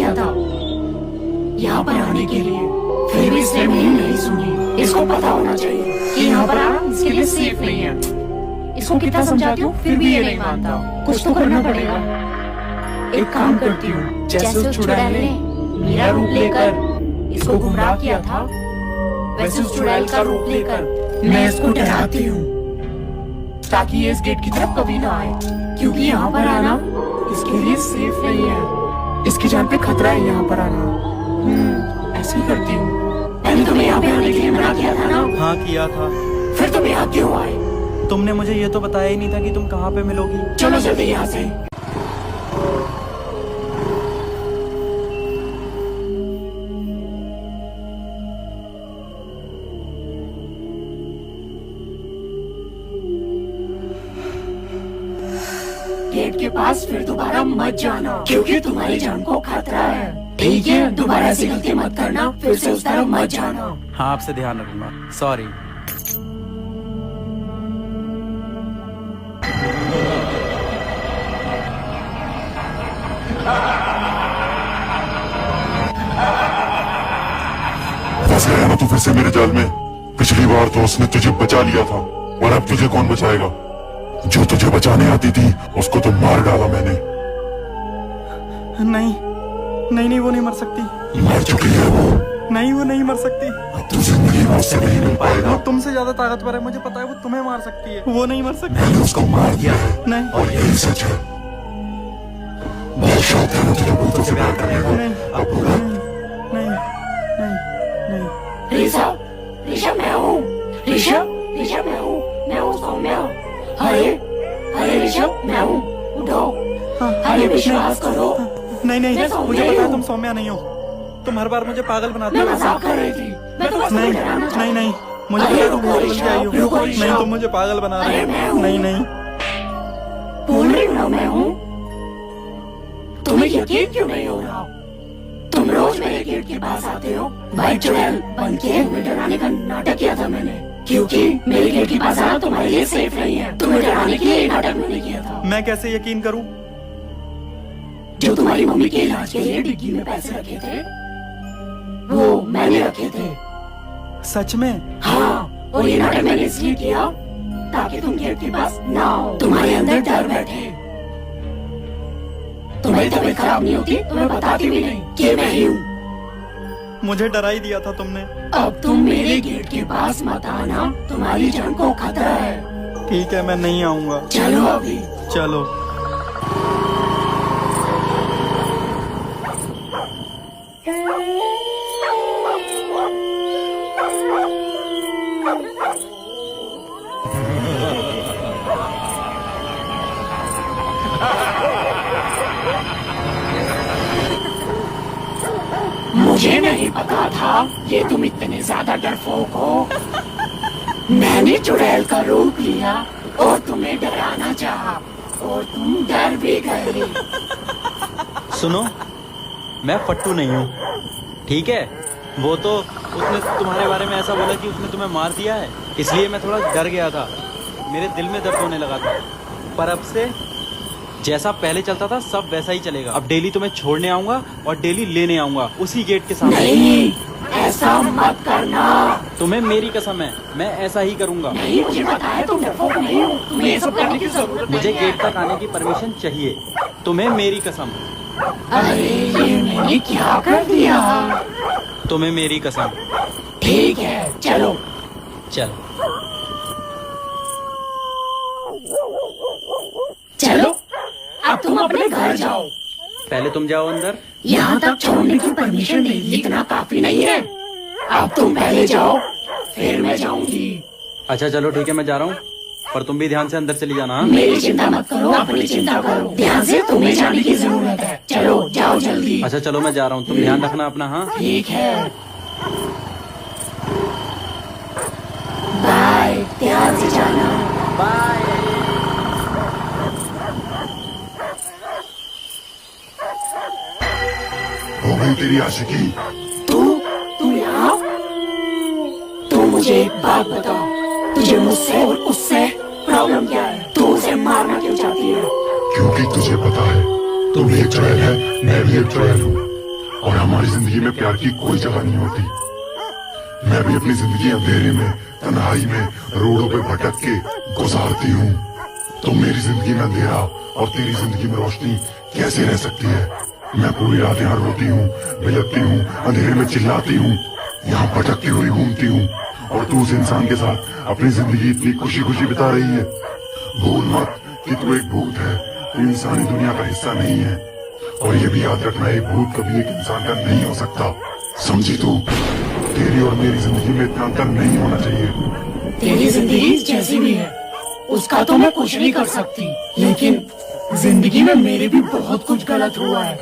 किया था यहाँ पर आने के लिए, फिर भी इसने मेरी नहीं सुनी। इसको पता होना चाहिए कि यहाँ पर आना इसके लिए सेफ नहीं है। इसको कितना समझाती हूँ फिर भी ये नहीं मानता। कुछ तो करना पड़ेगा। एक काम करती हूँ, जैसे उस चुड़ैल ने मेरा रूप लेकर इसको गुमराह किया था, वैसे उस चुड़ैल का रूप लेकर मैं इसको डराती हूँ, ताकि ये इस गेट की तरफ कभी ना आए, क्योंकि यहाँ पर आना इसके लिए सेफ नहीं है। इसकी जान पे खतरा है यहाँ पर आना। ऐसे ही करती हूँ। मैंने तुम्हें यहाँ पे आने के लिए मना किया था ना? हाँ किया था। फिर तुम यहाँ क्यों आए? तुमने मुझे ये तो बताया ही नहीं था कि तुम कहाँ पे मिलोगी। चलो जल्दी यहाँ से। गेट के पास फिर दोबारा मत जाना, क्योंकि तुम्हारी जान को खतरा है। ठीक है, दोबारा ऐसी गलती मत करना, फिर से उस तरफ मत जाना। हाँ, आपसे ध्यान रखूंगा। सॉरी। फंस गया ना तू फिर से मेरे जाल में। पिछली बार तो उसने तुझे बचा लिया था, और अब तुझे कौन बचाएगा? जो तुझे बचाने आती थी उसको तो मार डाला मैंने। नहीं नहीं नहीं, वो नहीं मर सकती। मर चुकी है वो। नहीं, वो नहीं मर सकती। अब तू जिंदगी में उससे नहीं मिल पाएगा। वो तुमसे ज्यादा ताकतवर है, मुझे पता है। वो तुम्हें मार सकती है, वो नहीं मर सकती। मैंने उसको मार दिया है। नहीं, और यही सच है। बहुत शौक था ना तुझे भूतों से प्यार करने को। नहीं, अब पूरा नहीं नहीं नहीं। ऋषभ मैं हूँ। ऋषभ मैं हूँ सौम्या। अरे ऋषभ मैं हूँ, उठो। अरे विश्वास करो। नहीं, मुझे पता है तुम सौम्या नहीं हो। तुम हर बार मुझे पागल बनाते हो। मैं मजाक कर रही थी। मैं तो बस तुम्हें डराना चाहती हूँ। नहीं, मुझे पता है तुम पागल के आई हो। नहीं, तुम मुझे पागल बना रहे हो। नहीं। बोल रही हूँ ना मैं हूँ। तुम्हें यकीन क्यों नहीं हो रहा? तुम रोज मेरे गेट के पास आते हो, भाई चुड़ैल बन के तुम्हें डराने का नाटक किया था मैंने, क्योंकि मेरे गेट के पास आना तुम्हारे लिए सेफ नहीं है। तुम्हें डराने के लिए नाटक मैंने किया था। मैं कैसे यकीन करूं? जो तुम्हारी मम्मी के इलाज के लिए डिग्गी में पैसे रखे थे, वो मैंने रखे थे। सच में? हाँ, और ये नाटक मैंने इसलिए किया ताकि तुम गेट के पास ना हो, तुम्हारे अंदर डर बैठे। तुम्हारी तबीयत खराब नहीं होती तो मैं बताती भी नहीं कि मैं ही हूँ। मुझे डरा ही दिया था तुमने। अब तुम मेरे गेट के पास मत आना, तुम्हारी जान को खतरा है। ठीक है, मैं नहीं आऊंगा। चलो अभी। चलो। मुझे नहीं पता था ये तुम इतने ज्यादा डरपोक हो। मैंने चुड़ैल का रूप लिया और तुम्हें डराना चाहा, और तुम डर भी गए। सुनो, मैं फट्टू नहीं हूँ, ठीक है? वो तो उसने तुम्हारे बारे में ऐसा बोला कि उसने तुम्हें मार दिया है, इसलिए मैं थोड़ा डर गया था। मेरे दिल में दर्द होने लगा था। पर अब से जैसा पहले चलता था सब वैसा ही चलेगा। अब डेली तुम्हें छोड़ने आऊंगा और डेली लेने आऊंगा उसी गेट के सामने। नहीं, ऐसा मत करना। तुम्हें मेरी कसम है, मैं ऐसा ही करूंगा। नहीं, मुझे पता है तुम डरपोक नहीं हो, तुम्हें ये सब करने की जरूरत मुझे नहीं है। गेट तक आने की परमिशन चाहिए, तुम्हें मेरी कसम। अरे ये मैंने क्या कर दिया? तुम्हें मेरी कसम। ठीक है, चलो। चलो, अब तुम अपने घर जाओ। पहले तुम जाओ अंदर। यहाँ तक छोड़ने की परमिशन दे दी, इतना काफी नहीं है? अब तुम पहले जाओ, फिर मैं जाऊंगी। अच्छा चलो ठीक है, मैं जा रहा हूँ, पर तुम भी ध्यान से अंदर चली जाना। हाँ? मेरी चिंता मत करो, अपनी चिंता करो। ध्यान से, तुम्हें जाने की जरूरत है। चलो जाओ जल्दी। अच्छा चलो, मैं जा रहा हूँ, तुम ध्यान रखना अपना। हाँ ठीक है, बाय। ध्यान से जाना। बाय। हो गई तेरी आशिकी। तू यहाँ? तू मुझे एक बात बता, तुझे मुझसे और उससे प्रॉब्लम क्या है? तू उसे मारना क्यों चाहती है? क्योंकि तुझे पता है तुम एक चुड़ैल है, मैं भी एक चुड़ैल हूँ। और हमारी जिंदगी में प्यार की कोई जगह नहीं होती। मैं भी अपनी जिंदगी अंधेरे में, तन्हाई में, रोडों पे भटक के गुजारती हूँ। तो मेरी जिंदगी में अंधेरा और तेरी जिंदगी में रोशनी कैसे रह सकती है? मैं पूरी रात यहाँ रोती हूँ, बिलखती हूँ, अंधेरे में चिल्लाती हूँ, यहाँ भटकती हुई घूमती हूँ, और तू उस इंसान के साथ अपनी जिंदगी इतनी खुशी खुशी बिता रही है। भूल मत कि तू एक भूत है, तू इंसानी दुनिया का हिस्सा नहीं है। और ये भी याद रखना, एक भूत कभी एक इंसान का नहीं हो सकता, समझी तू? तेरी और मेरी जिंदगी में इतना अंतर नहीं होना चाहिए। तेरी जिंदगी जैसी भी है उसका तो मैं कुछ नहीं कर सकती, लेकिन जिंदगी में मेरे भी बहुत कुछ गलत हुआ है।